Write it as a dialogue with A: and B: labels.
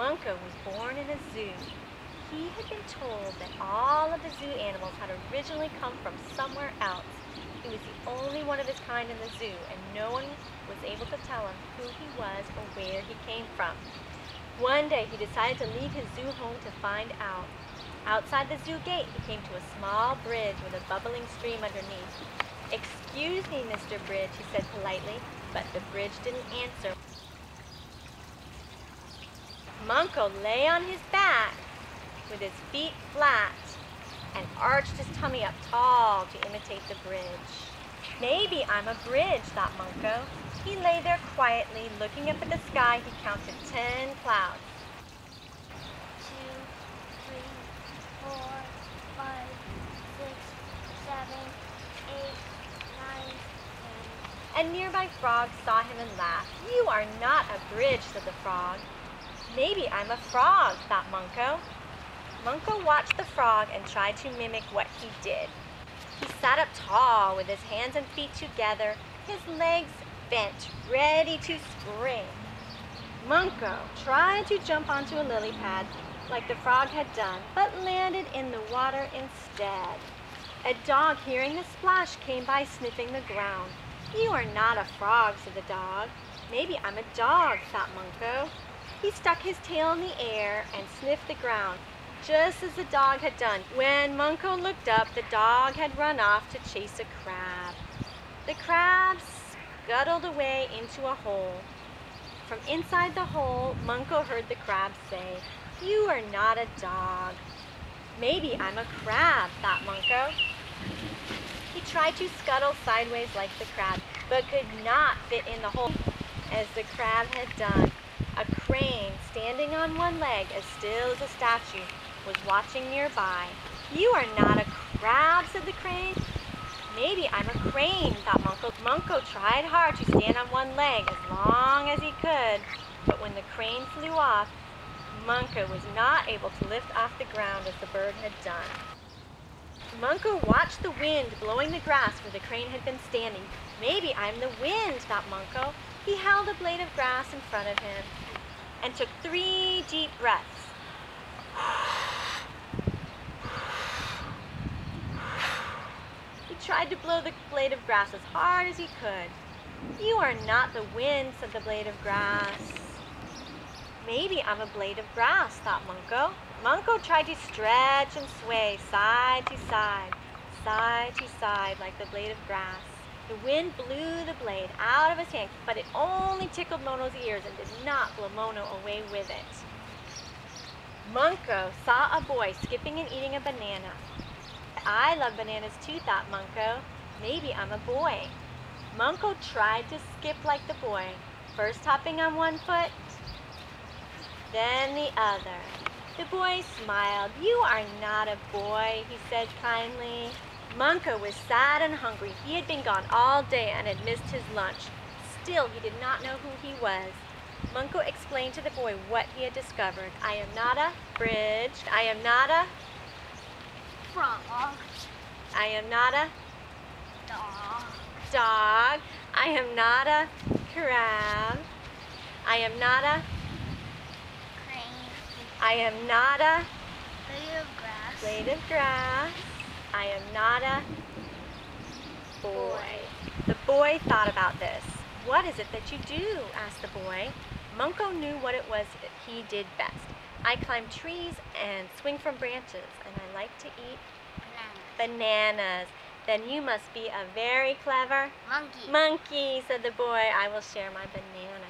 A: Monko was born in a zoo. He had been told that all of the zoo animals had originally come from somewhere else. He was the only one of his kind in the zoo, and no one was able to tell him who he was or where he came from. One day he decided to leave his zoo home to find out. Outside the zoo gate, he came to a small bridge with a bubbling stream underneath. "Excuse me, Mr. Bridge," he said politely, but the bridge didn't answer. Monko lay on his back with his feet flat and arched his tummy up tall to imitate the bridge. "Maybe I'm a bridge," thought Monko. He lay there quietly, looking up at the sky. He counted 10 clouds.
B: 2, 3, 4, 5, 6, 7, 8, 9, 10.
A: And nearby frogs saw him and laughed. "You are not a bridge," said the frog. "Maybe I'm a frog," thought Monko. Monko watched the frog and tried to mimic what he did. He sat up tall with his hands and feet together, his legs bent, ready to spring. Monko tried to jump onto a lily pad like the frog had done, but landed in the water instead. A dog, hearing the splash, came by sniffing the ground. "You are not a frog," said the dog. "Maybe I'm a dog," thought Monko. He stuck his tail in the air and sniffed the ground, just as the dog had done. When Monko looked up, the dog had run off to chase a crab. The crab scuttled away into a hole. From inside the hole, Monko heard the crab say, "You are not a dog." "Maybe I'm a crab," thought Monko. He tried to scuttle sideways like the crab, but could not fit in the hole as the crab had done. A crane, standing on one leg as still as a statue, was watching nearby. "You are not a crab," said the crane. "Maybe I'm a crane," thought Monko. Monko tried hard to stand on one leg as long as he could, but when the crane flew off, Monko was not able to lift off the ground as the bird had done. Monko watched the wind blowing the grass where the crane had been standing. "Maybe I'm the wind," thought Monko. He held a blade of grass in front of him and took 3 deep breaths. He tried to blow the blade of grass as hard as he could. "You are not the wind," said the blade of grass. "Maybe I'm a blade of grass," thought Monko. Monko tried to stretch and sway side to side like the blade of grass. The wind blew the blade out of his hand, but it only tickled Mono's ears and did not blow Mono away with it. Monko saw a boy skipping and eating a banana. "I love bananas too," thought Monko. "Maybe I'm a boy." Monko tried to skip like the boy, first hopping on one foot, then the other. The boy smiled. "You are not a boy," he said kindly. Monko was sad and hungry. He had been gone all day and had missed his lunch. Still, he did not know who he was. Monko explained to the boy what he had discovered. "I am not a bridge. I am not a
B: Frog.
A: I am not a
B: Dog.
A: I am not a crab. I am not a
B: Crane.
A: I am not a
B: Blade of grass.
A: blade of grass. I am not a boy." The boy thought about this. "What is it that you do?" asked the boy. Monko knew what it was that he did best. "I climb trees and swing from branches, and I like to eat bananas." "Then you must be a very clever
B: Monkey.
A: monkey," said the boy. "I will share my banana."